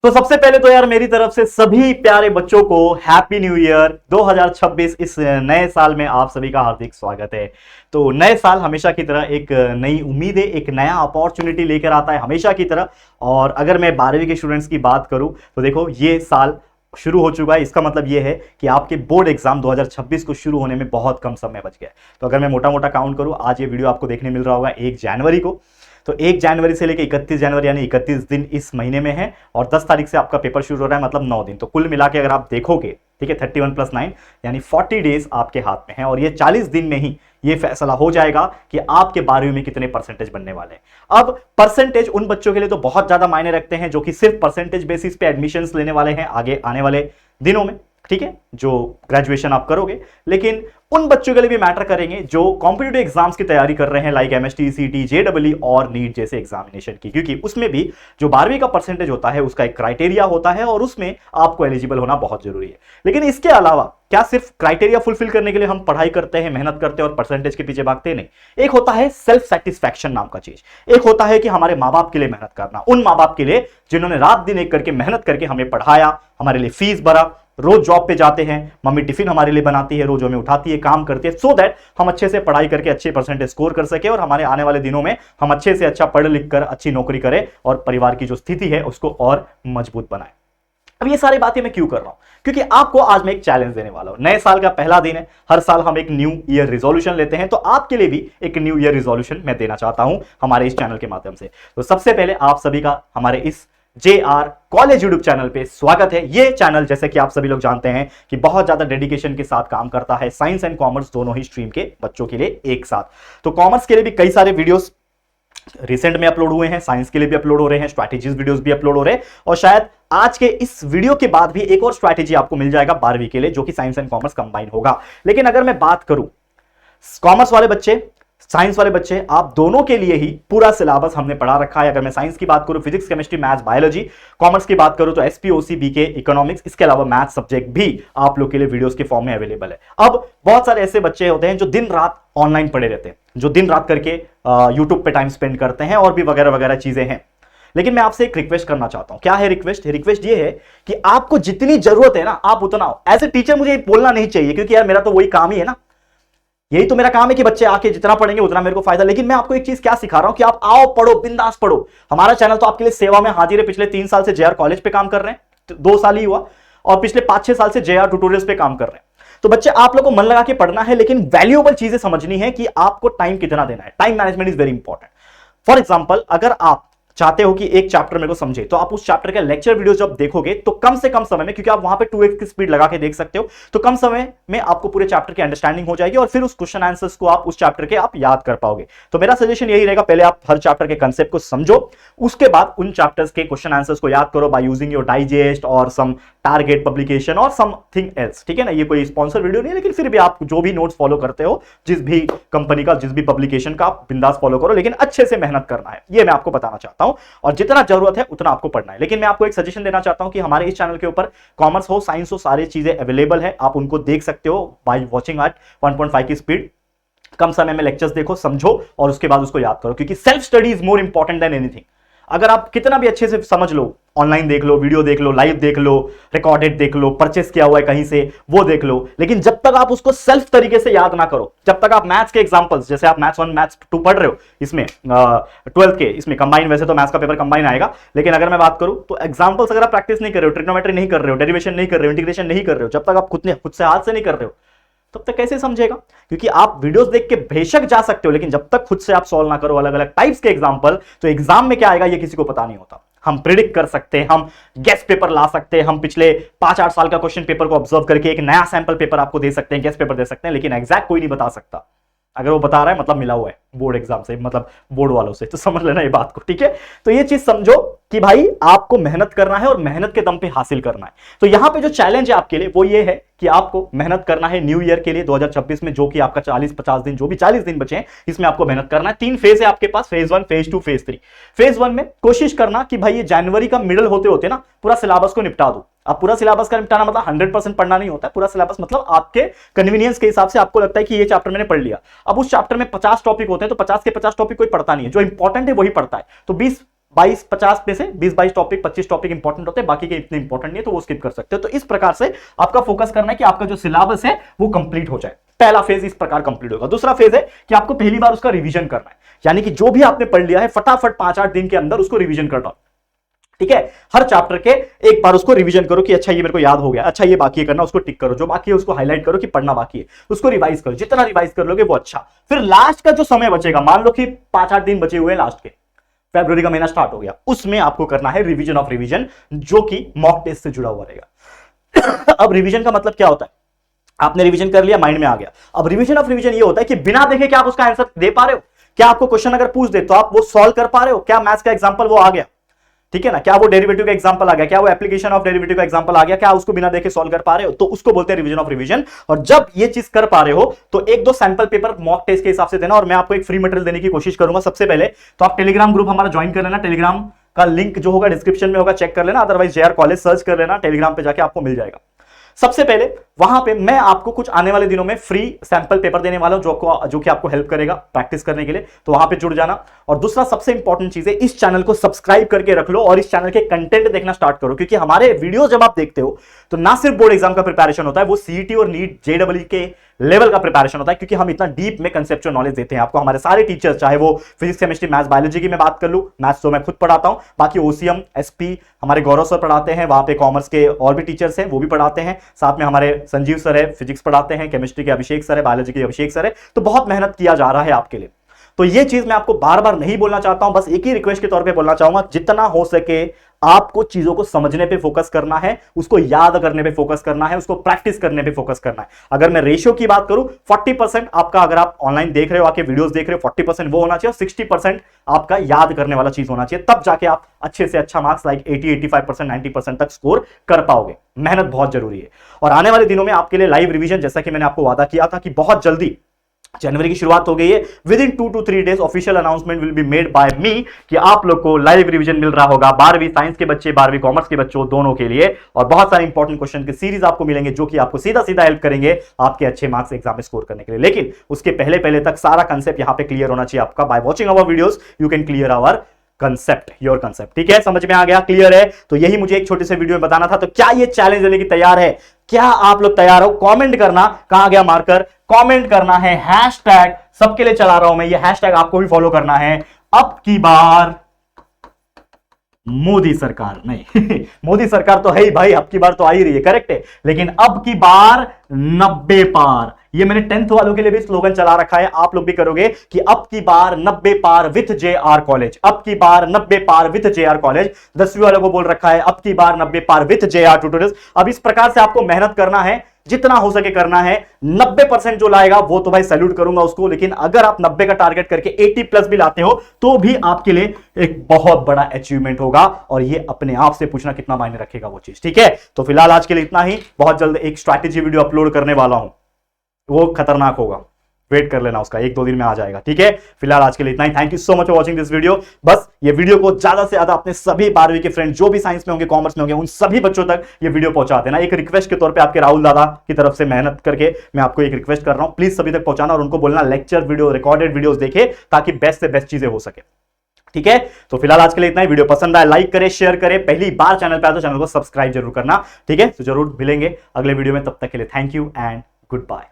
तो सबसे पहले तो यार मेरी तरफ से सभी प्यारे बच्चों को हैप्पी न्यू ईयर 2026। इस नए साल में आप सभी का हार्दिक स्वागत है। तो नए साल हमेशा की तरह एक नई उम्मीदें, एक नया अपॉर्चुनिटी लेकर आता है हमेशा की तरह। और अगर मैं 12वीं के स्टूडेंट्स की बात करूं तो देखो ये साल शुरू हो चुका है। इसका मतलब ये है कि आपके बोर्ड एग्जाम 2026 को शुरू होने में बहुत कम समय बच गया है। तो अगर मैं मोटा मोटा काउंट करूं, आज ये वीडियो आपको देखने मिल रहा होगा 1 जनवरी को। तो 1 जनवरी से लेकर 31 जनवरी यानी 31 दिन इस महीने में है और 10 तारीख से आपका पेपर शुरू हो रहा है, मतलब 9 दिन। तो कुल मिला के अगर आप देखोगे, ठीक है, 31 + 9 यानी 40 डेज आपके हाथ में है और ये 40 दिन में ही ये फैसला हो जाएगा कि आपके 12वीं में कितने परसेंटेज बनने वाले हैं। अब परसेंटेज उन बच्चों के लिए तो बहुत ज्यादा मायने रखते हैं जो कि सिर्फ परसेंटेज बेसिस पे एडमिशंस लेने वाले हैं आगे आने वाले दिनों में, ठीक है, जो ग्रेजुएशन आप करोगे। लेकिन उन बच्चों के लिए भी मैटर करेंगे जो कॉम्पिटिटिव एग्जाम्स की तैयारी कर रहे हैं, लाइक एमएसटी, सीटी, जेईई और नीट जैसे एग्जामिनेशन की, क्योंकि उसमें भी जो 12वीं का परसेंटेज होता है उसका एक क्राइटेरिया होता है और उसमें आपको एलिजिबल होना बहुत जरूरी है। लेकिन इसके अलावा क्या सिर्फ क्राइटेरिया फुलफिल करने के लिए हम पढ़ाई करते हैं, मेहनत करते हैं और परसेंटेज के पीछे भागते नहीं। एक होता है सेल्फ सेटिस्फैक्शन नाम का चीज, एक होता है कि हमारे माँ बाप के लिए मेहनत करना, उन माँ बाप के लिए जिन्होंने रात दिन एक करके मेहनत करके हमें पढ़ाया, हमारे लिए फीस भरा, रोज जॉब पे जाते हैं, मम्मी टिफिन हमारे लिए बनाती है, रोज हमें उठाती है, काम करती है, सो दैट हम अच्छे से पढ़ाई करके अच्छे परसेंटेज स्कोर कर सके और हमारे आने वाले दिनों में हम अच्छे से अच्छा पढ़ लिख कर अच्छी नौकरी करें और परिवार की जो स्थिति है उसको और मजबूत बनाए। अब ये सारी बातें मैं क्यों कर रहा हूं? क्योंकि आपको आज मैं एक चैलेंज देने वाला हूं। नए साल का पहला दिन है, हर साल हम एक न्यू ईयर रिजोल्यूशन लेते हैं, तो आपके लिए भी एक न्यू ईयर रिजोल्यूशन मैं देना चाहता हूं हमारे इस चैनल के माध्यम से। तो सबसे पहले आप सभी का हमारे इस JR कॉलेज यूट्यूब चैनल पे स्वागत है। ये चैनल जैसे कि आप सभी लोग जानते हैं कि बहुत ज्यादा डेडिकेशन के साथ काम करता है साइंस एंड कॉमर्स दोनों ही स्ट्रीम के बच्चों के लिए एक साथ। तो कॉमर्स के लिए भी कई सारे वीडियोस रिसेंट में अपलोड हुए हैं, साइंस के लिए भी अपलोड हो रहे हैं, स्ट्रैटेजीज वीडियोस भी अपलोड हो रहे हैं और शायद आज के इस वीडियो के बाद भी एक और स्ट्रैटेजी आपको मिल जाएगा 12वीं के लिए, जो कि साइंस एंड कॉमर्स कंबाइन होगा। लेकिन अगर मैं बात करूं कॉमर्स वाले बच्चे, साइंस वाले बच्चे, आप दोनों के लिए ही पूरा सिलेबस हमने पढ़ा रखा है। अगर मैं साइंस की बात करूं physics, chemistry, maths, biology, commerce की बात करूं तो एसपीओसी, बीके, इकोनॉमिक्स, इसके अलावा मैथ्स सब्जेक्ट भी आप लोग के लिए वीडियोस के फॉर्म में अवेलेबल है। अब बहुत सारे ऐसे बच्चे होते हैं जो दिन रात ऑनलाइन पढ़े रहते हैं, जो दिन रात करके यूट्यूब पे टाइम स्पेंड करते हैं और भी वगैरह वगैरह चीजें हैं। लेकिन मैं आपसे एक रिक्वेस्ट करना चाहता हूं। क्या है रिक्वेस्ट? रिक्वेस्ट ये है कि आपको जितनी जरूरत है ना आप उतना, एज ए टीचर मुझे बोलना नहीं चाहिए क्योंकि यार मेरा तो वही काम ही है ना, यही तो मेरा काम है कि बच्चे आके जितना पढ़ेंगे उतना मेरे को फायदा। लेकिन मैं आपको एक चीज क्या सिखा रहा हूं कि आप आओ, पढ़ो, बिंदास पढ़ो। हमारा चैनल तो आपके लिए सेवा में हाजिर है। पिछले 3 साल से JR कॉलेज पे काम कर रहे हैं, 2 साल ही हुआ, और पिछले 5-6 साल से JR ट्यूटोरियल्स पे काम कर रहे हैं। तो बच्चे आप लोग को मन लगा के पढ़ना है, लेकिन वैल्यूएबल चीजें समझनी है कि आपको टाइम कितना देना है। Time management is very important. For example, अगर आप चाहते हो कि एक चैप्टर मेरे को समझे तो आप उस चैप्टर के लेक्चर वीडियो जब देखोगे तो कम से कम समय में, क्योंकि आप वहां पे 2x की स्पीड लगा के देख सकते हो, तो कम समय में आपको पूरे चैप्टर की अंडरस्टैंडिंग हो जाएगी और फिर उस क्वेश्चन आंसर्स को आप उस चैप्टर के आप याद कर पाओगे। तो मेरा सजेशन यही रहेगा, पहले आप हर चैप्टर के कंसेप्ट को समझो, उसके बाद उन चैप्टर्स के क्वेश्चन आंसर्स को याद करो बाय यूजिंग योर डाइजेस्ट और सम टारगेट पब्लिकेशन और समथिंग एल्स। ठीक है ना, ये कोई स्पॉन्सर वीडियो नहीं है, लेकिन फिर भी आप जो भी नोट्स फॉलो करते हो, जिस भी कंपनी का, जिस भी पब्लिकेशन का, आप बिंदास फॉलो करो, लेकिन अच्छे से मेहनत करना है, ये मैं आपको बताना चाहता हूं। और जितना जरूरत है उतना आपको पढ़ना है। लेकिन मैं आपको एक सजेशन देना चाहता हूं कि हमारे इस चैनल के ऊपर कॉमर्स हो, साइंस हो, सारी चीजें अवेलेबल है, आप उनको देख सकते हो बाय वॉचिंग एट 1.5 की स्पीड। कम समय में लेक्चर्स देखो, समझो और उसके बाद उसको याद करो, क्योंकि self study is more important than anything. अगर आप कितना भी अच्छे से समझ लो, ऑनलाइन देख लो, वीडियो देख लो, लाइव देख लो, रिकॉर्डेड देख लो, परचेस किया हुआ है कहीं से वो देख लो, लेकिन जब तक आप उसको सेल्फ तरीके से याद ना करो, जब तक आप मैथ्स के एग्जांपल्स, जैसे आप मैथ्स 1 मैथ्स 2 पढ़ रहे हो, इसमें 12th के, इसमें कंबाइन, वैसे तो मैथ्स का पेपर कंबाइन आएगा, लेकिन अगर मैं बात करूं तो एग्जांपल्स अगर आप प्रैक्टिस नहीं कर रहे हो, ट्रिग्नोमेट्री नहीं कर रहे हो, डेरिवेशन नहीं कर रहे हो, इंटीग्रेशन नहीं कर रहे हो, जब तक आप खुद से हाथ से नहीं कर रहे हो, तब तक कैसे समझेगा? क्योंकि आप वीडियोस देख के बेशक जा सकते हो, लेकिन जब तक खुद से आप सॉल्व ना करो अलग अलग टाइप्स के एग्जांपल, तो एग्जाम में क्या आएगा ये किसी को पता नहीं होता। हम प्रिडिक्ट कर सकते हैं, हम गेस पेपर ला सकते हैं, हम पिछले 5-8 साल का क्वेश्चन पेपर को ऑब्जर्व करके एक नया सैंपल पेपर आपको दे सकते हैं, गेस पेपर दे सकते हैं, लेकिन एग्जैक्ट कोई नहीं बता सकता। अगर वो बता रहा है मतलब मिला हुआ है बोर्ड एग्जाम से, मतलब बोर्ड वालों से, तो समझ लेना ये बात को, ठीक है। तो ये चीज समझो कि भाई आपको मेहनत करना है और मेहनत के दम पे हासिल करना है। तो यहां पे जो चैलेंज है आपके लिए वो ये है कि आपको मेहनत करना है न्यू ईयर के लिए 2026 में, जो कि आपका 40-50 दिन, जो भी 40 दिन बचे हैं, इसमें आपको मेहनत करना है। 3 फेज है आपके पास, फेज 1, फेज 2, फेज 3। फेज 1 में कोशिश करना कि भाई ये जनवरी का मिडल होते होते ना पूरा सिलेबस को निपटा दो। अब पूरा सिलेबस का निपटाना मतलब 100% पढ़ना नहीं होता है। पूरा सिलेबस मतलब आपके कन्वीनियंस के हिसाब से आपको लगता है कि ये चैप्टर मैंने पढ़ लिया। अब उस चैप्टर में 50 टॉपिक होते हैं, तो 50 के 50 टॉपिक कोई पढ़ता नहीं है, जो इंपॉर्टेंट है वही पढ़ता है। तो 20 20-50 में से 20-22 टॉपिक 25 टॉपिक इंपॉर्टेंट होते हैं, बाकी के इतने इंपॉर्टेंट नहीं है तो वो स्किप कर सकते हो। तो इस प्रकार से आपका फोकस करना है कि आपका जो सिलेबस है वो कंप्लीट हो जाए। पहला फेज इस प्रकार कंप्लीट होगा। दूसरा फेज है कि आपको पहली बार उसका रिवीजन करना है, यानी कि जो भी आपने पढ़ लिया है फटाफट 5-8 दिन के अंदर उसको रिवीजन कर दो। ठीक है, हर चैप्टर के एक बार उसको रिवीजन करो कि अच्छा ये मेरे को याद हो गया, अच्छा ये बाकी है करना, उसको टिक करो, जो बाकी है उसको हाईलाइट करो कि पढ़ना बाकी है, उसको रिवाइज करो, जितना रिवाइज कर लोगे वो अच्छा। फिर लास्ट का जो समय बचेगा, मान लो कि 5-8 दिन बचे हुए हैं लास्ट के, फरवरी का महीना स्टार्ट हो गया, उसमें आपको करना है रिवीजन ऑफ रिवीजन, जो कि मॉक टेस्ट से जुड़ा हुआ रहेगा। अब रिवीजन का मतलब क्या होता है, आपने रिवीजन कर लिया, माइंड में आ गया। अब रिवीजन ऑफ रिवीजन ये होता है कि बिना देखे क्या आप उसका आंसर दे पा रहे हो, क्या आपको क्वेश्चन अगर पूछ दे तो आप वो सॉल्व कर पा रहे हो, क्या मैथ्स का एग्जांपल वो आ गया, ठीक है ना, क्या वो डेरिवेटिव का एग्जांपल आ गया, क्या वो एप्लीकेशन ऑफ डेरिवेटिव का एग्जांपल आ गया, क्या उसको बिना देखे सॉल्व कर पा रहे हो, तो उसको बोलते हैं रिवीजन ऑफ रिवीजन। और जब ये चीज कर पा रहे हो तो 1-2 सैंपल पेपर मॉक टेस्ट के हिसाब से देना, और मैं आपको एक फ्री मटेरियल देने की कोशिश करूंगा। सबसे पहले तो आप टेलीग्राम ग्रुप हमारा ज्वाइन कर लेना, टेलीग्राम का लिंक जो होगा डिस्क्रिप्शन में होगा, चेक कर लेना, अदरवाइज JR कॉलेज सर्च कर लेना, टेलीग्राम पे जाके आपको मिल जाएगा। सबसे पहले वहां पे मैं आपको कुछ आने वाले दिनों में फ्री सैंपल पेपर देने वाला हूं, जो कि आपको हेल्प करेगा प्रैक्टिस करने के लिए, तो वहां पे जुड़ जाना। और दूसरा सबसे इंपॉर्टेंट चीज है, इस चैनल को सब्सक्राइब करके रख लो और इस चैनल के कंटेंट देखना स्टार्ट करो, क्योंकि हमारे वीडियो जब आप देखते हो तो ना सिर्फ बोर्ड एग्जाम का प्रिपरेशन होता है, वो CET और नीट JEE के लेवल का प्रिपरेशन होता है, क्योंकि हम इतना डीप में कंसेप्चुअल नॉलेज देते हैं आपको। हमारे सारे टीचर्स, चाहे वो फिजिक्स केमिस्ट्री मैथ्स बायोलॉजी की मैं बात कर लूं, मैथ्स तो मैं खुद पढ़ाता हूं, बाकी OCM SP हमारे गौरव सर पढ़ाते हैं, वहां पे कॉमर्स के और भी टीचर्स हैं वो भी पढ़ाते हैं, साथ में हमारे संजीव सर है फिजिक्स पढ़ाते हैं, केमिस्ट्री के अभिषेक सर है, बायोलॉजी के अभिषेक सर है, तो बहुत मेहनत किया जा रहा है आपके लिए। तो ये चीज मैं आपको बार बार नहीं बोलना चाहता हूं, बस एक ही रिक्वेस्ट के तौर पे बोलना चाहूंगा, जितना हो सके आपको चीजों को समझने पे फोकस करना है, उसको याद करने पे फोकस करना है, उसको प्रैक्टिस करने पे फोकस करना है। अगर मैं रेशियो की बात करूं, 40% आपका, अगर आप ऑनलाइन देख रहे हो, आके वीडियोस देख रहे हो, 40% वो होना चाहिए, 60% आपका याद करने वाला चीज होना चाहिए, तब जाके आप अच्छे से अच्छा मार्क्स लाइक 80-85%, 90% तक स्कोर कर पाओगे। मेहनत बहुत जरूरी है। और आने वाले दिनों में आपके लिए लाइव रिवीजन, जैसा कि मैंने आपको वादा किया था कि बहुत जल्दी जनवरी की शुरुआत हो गई है, within 2 to 3 days official announcement will be made by me कि आप लोग को लाइव रिवीजन मिल रहा होगा, 12वीं साइंस के बच्चे 12वीं कॉमर्स के बच्चों दोनों के लिए, और बहुत सारे इंपॉर्टेंट क्वेश्चन के सीरीज आपको मिलेंगे जो कि आपको सीधा सीधा हेल्प करेंगे आपके अच्छे मार्क्स एग्जाम में स्कोर करने के लिए। लेकिन उसके पहले तक सारा कंसेप्ट यहां पे क्लियर होना चाहिए आपका। By watching our videos you can clear our concept, your concept. ठीक है, समझ में आ गया, क्लियर है? तो यही मुझे एक छोटे से वीडियो में बताना था। तो क्या ये चैलेंज लेने की तैयार है? क्या आप लोग तैयार हो? कमेंट करना, कहां गया मार्कर, कमेंट करना है, हैशटैग सबके लिए चला रहा हूं मैं, ये हैशटैग आपको भी फॉलो करना है, अब की बार मोदी सरकार। नहीं मोदी सरकार तो है ही भाई, अब की बार तो आ ही रही है, करेक्ट है, लेकिन अब की बार 90 पार, ये मैंने 10th वालों के लिए भी स्लोगन चला रखा है, आप लोग भी करोगे कि अब की बार 90 पार विथ JR कॉलेज, अब की बार 90 पार विथ JR कॉलेज। 10वीं वालों को बोल रखा है अब की बार 90 पार विथ JR ट्यूटोरियल्स। अब इस प्रकार से आपको मेहनत करना है, जितना हो सके करना है। 90% जो लाएगा वो तो भाई सैल्यूट करूंगा उसको, लेकिन अगर आप 90 का टारगेट करके 80+ भी लाते हो तो भी आपके लिए एक बहुत बड़ा अचीवमेंट होगा, और ये अपने आप से पूछना कितना मायने रखेगा वो चीज। ठीक है, तो फिलहाल आज के लिए इतना ही। बहुत जल्द एक स्ट्रैटेजी वीडियो अपलोड करने वाला हूं, वो खतरनाक होगा, वेट कर लेना उसका, 1-2 दिन में आ जाएगा। ठीक है, फिलहाल आज के लिए इतना ही। Thank you so much for watching this video. बस ये वीडियो को ज्यादा से ज्यादा अपने सभी 12वीं के फ्रेंड जो भी साइंस में होंगे, कॉमर्स में होंगे, उन सभी बच्चों तक ये वीडियो पहुंचा देना। एक रिक्वेस्ट के तौर पे आपके राहुल दादा की तरफ से मेहनत करके मैं आपको एक रिक्वेस्ट कर रहा हूं, प्लीज सभी तक पहुंचाना, और उनको बोलना लेक्चर वीडियो, रिकॉर्डेड वीडियोस देखे, ताकि बेस्ट से बेस्ट चीजें हो सके। ठीक है, तो फिलहाल आज के लिए इतना ही। वीडियो पसंद आए लाइक करें, शेयर करें, पहली बार चैनल पे आए तो चैनल को सब्सक्राइब जरूर करना। ठीक है, तो जरूर मिलेंगे अगले वीडियो में, तब तक के लिए thank you and good bye.